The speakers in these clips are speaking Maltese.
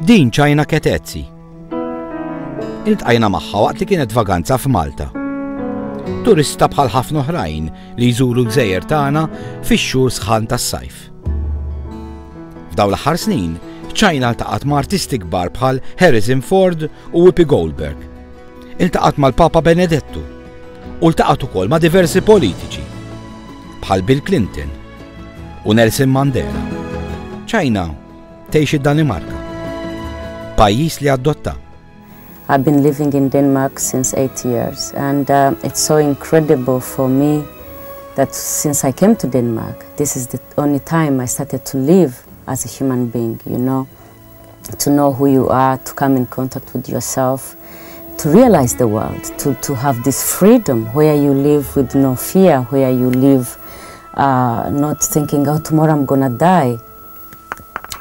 Din China Keitetsi. Iltqajna magħha waqt li kienet vaganza f'Malta. Turista bħal ħafna oħrajn li jżuru l-gżejjer tagħna fix-xhur sħan tas-sajf. F'dawn l-aħħar snin, China ltaqat ma' artisti kbar bħal Harrison Ford u Whoopi Goldberg. Iltaqat mal-Papa Benedettu u ltaqat ukoll ma' diversi politiċi bħal Bill Clinton u Nelson Mandela. China tgħix id-Danimarka, pajjiż li adotta. I've been living in Denmark since 8 years, and it's so incredible for me that since I came to Denmark, this is the only time I started to live as a human being, you know, to know who you are, to come in contact with yourself, to realize the world, to have this freedom where you live with no fear, where you live not thinking, oh, tomorrow I'm gonna die.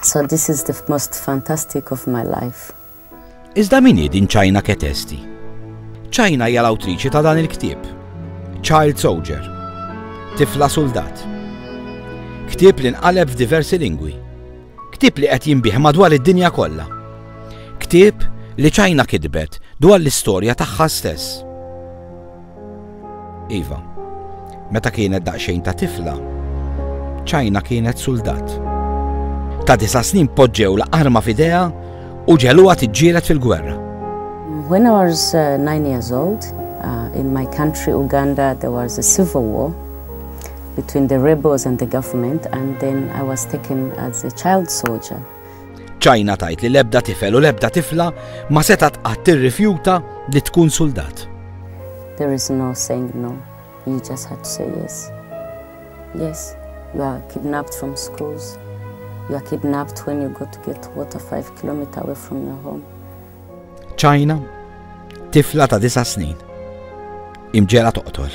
So this is the most fantastic of my life. Iżda min din China Keitetsi? China hija l-awtriċi ta' dan il-ktieb, Child Soldier, tifla soldat. Ktieb li nqaleb f'diversi lingwi. Ktieb li qed jinbih madwar id-dinja kollha. Ktieb li China kitbet dwar l-istorja tagħha stess. Iva, meta kienet daqsxejn ta' tifla, China kienet soldat. Ta' 9 snin poġġew l-arma f'idejha u ġeluha tiġġieled fil-gwerra. When I was 9 years old, in my country, Uganda, there was a civil war between the rebels and the government, and then I was taken as a child soldier. China tajt li l-ebda tifel u l-ebda tifla ma setat qatt tirrifjuta li tkun soldat. There is no saying no. You just have to say yes. Yes, you are kidnapped from schools. You are kidnapped when you go to get water 5 kilometers away from your home. China, tifla ta' 9 snin. Imġela toqtol.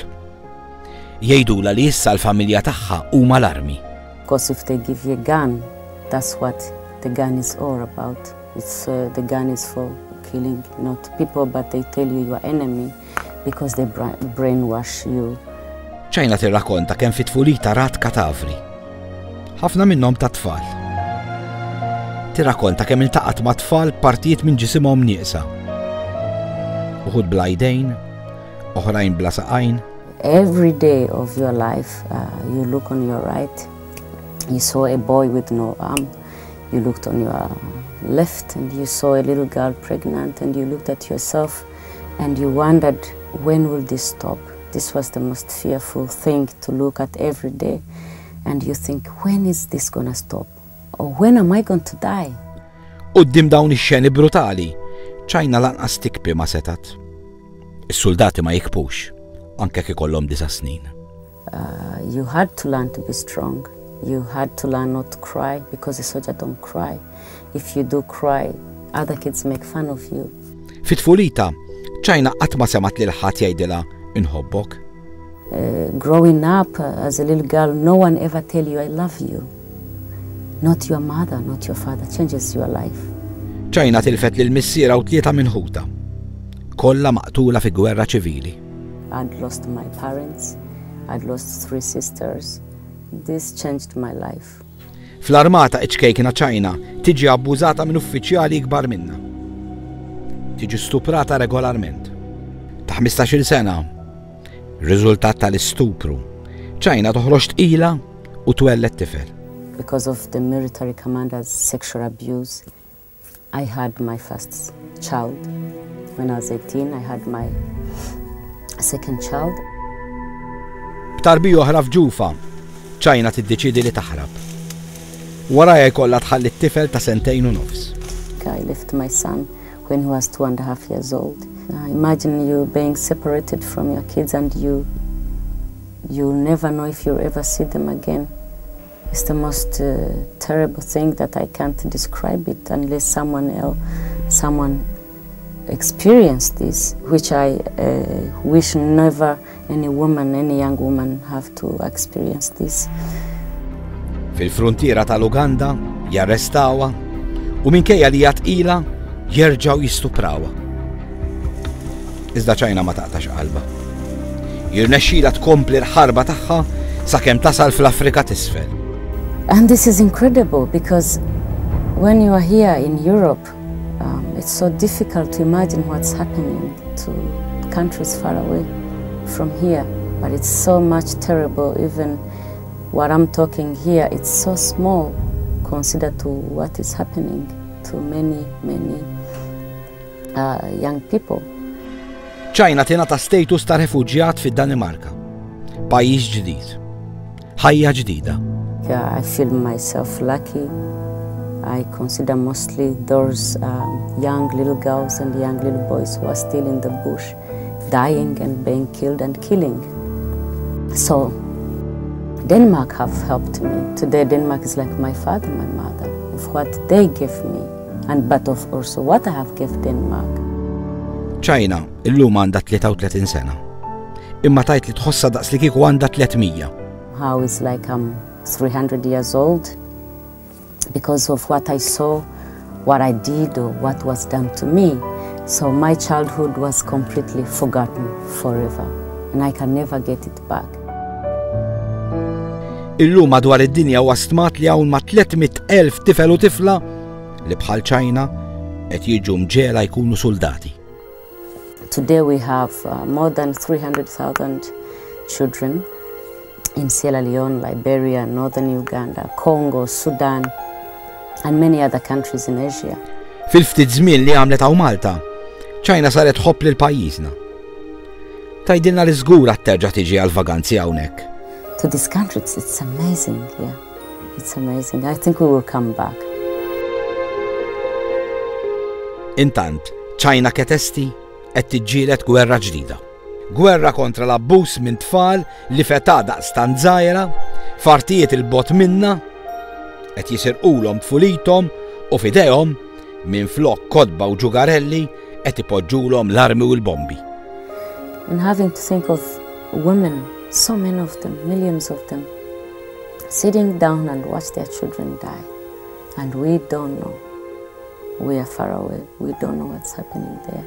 Jgħidula li issa l-familja tagħha huma l-armi. Because if they give you a gun, that's what the gun is all about. It's the gun is for killing not people, but they tell you you are enemy because they brainwash you. China tirrakkonta kemm fit-tfulita rat katavri. Ħafna minnhom ta' tfal. Tirrakkonta kemm iltaqat ma' tfal partijiet minn ġisimhom nieqsa. Uħud bla jdejn, oħrajn bla saqajn. Every day of your life, you look on your right, you saw a boy with no arm. You looked on your left and you saw a little girl pregnant, and you looked at yourself and you wondered, when will this stop? This was the most fearful thing to look at every day. And you think, when is this gonna stop? Or when am I going to die? Qudiem dawn ix-xeni brutali, China lanqas tikbi ma setat. Is-soldati ma jikpux, anke kif ikollhom 9 snin. You had to learn to be strong. You had to learn not to cry, because a soldier don't cry. If you do cry, other kids make fun of you. Fit-tfulita, China qatt ma semat lil ħadd jgħidilha inħobbok. Growing up as a little girl, no one ever tell you I love you. Not your mother, not your father, changes your life. China tilfet lil missiera u 3 minħuta. Kollha maqtula fi gwerra ċivili. I'd lost my parents, I'd lost 3 sisters. This changed my life. Fl-armata iċkejkina China tiġi abbużata minn uffiċjali kbar minnha. Tiġi stuprata regolarment. Ta' 15-il sena, riżultat tal-istupru, China toħroġ tqila u twellet tifel. Because of the military commander's sexual abuse, I had my first child. When I was 18, I had my second child. B'tarbija oħra f'Ġufa, China tiddeċiedi li taħrab. Warajja jkollha tħalli t-tifel ta' 2 u nofs. I left my son when he was 2.5 years old. Imagine you being separated from your kids, and you never know if you'll ever see them again. It's the most terrible thing that I can't describe it unless someone experienced this, which I wish never any young woman have to experience this. Fil-frontiera tal-Uganda jarrestawha u minkejja li hija tqila jerġgħu jistuprawha. Iżda China ma taqtax qalba. Jirnexxiela tkompli l-ħarba tagħha sakemm tasal fl-Afrika t'isfel. And this is incredible, because when you are here in Europe, It's so difficult to imagine what's happening to countries far away from here, but it's so much terrible. Even what I'm talking here, it's so small considered to what is happening to many young people. ċajna tingħata status ta' refuġjat fid-Danimarka. Pajjiż ġdid. Ħajja ġdida. Yeah, I feel myself lucky. I consider mostly those young little girls and young little boys who are still in the bush, dying and being killed and killing. So Denmark have helped me. Today Denmark is like my father, my mother, of what they give me, and but of also what I have given Denmark. ċajna illum għandha 33 sena. Imma tajt li tħossha daqs li kieku għandha 300. How it's like I'm 300 years old because of what I saw, what I did, or what was done to me. So my childhood was completely forgotten forever, and I can never get it back. Illum madwar id-dinja huwa stmat li hawn ma' 300,000 tifel u tifla li bħal ċajna qed jiġu mġela jkunu soldati. Today we have more than 300,000 children in Sierra Leone, Liberia, northern Uganda, Congo, Sudan, and many other countries in Asia. Fil-ftit żmien li għamlet hawn Malta, ċajna saret ħobb lil pajjiżna. Tgħidilna li żgur qed terġa' tiġi għal vaganzi hawnhekk. To this country, it's amazing, yeah. It's amazing. I think we will come back. Intant, ċajna Keitetsi qed tiġġieled gwerra ġdida. Gwerra kontra l-abbuż minn tfal li fetà daqstant żgħira, f'artijiet il-bogħod minnha, qed jisirqulhom tfulithom u f'idejhom minflok kodba u ġugarelli qed ipoġġulhom l-armi u l-bombi. And having to think of women, so many of them, millions of them, sitting down and watch their children die. And we don't know. We are far away. We don't know what's happening there.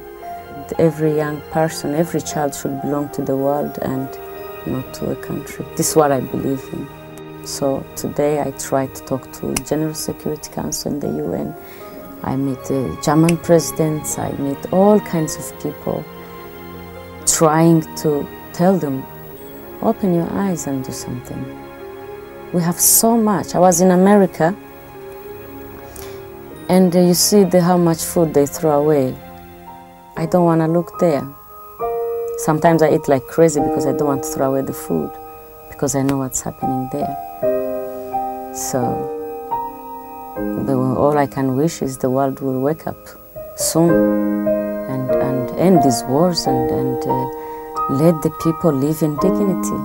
Every young person, every child should belong to the world and not to a country. This is what I believe in. So today I try to talk to General Security Council and the UN. I meet the German presidents, I meet all kinds of people, trying to tell them, open your eyes and do something. We have so much. I was in America, and you see how much food they throw away. I don't want to look there. Sometimes I eat like crazy because I don't want to throw away the food, because I know what's happening there. So all I can wish is the world will wake up soon and end these wars and let the people live in dignity.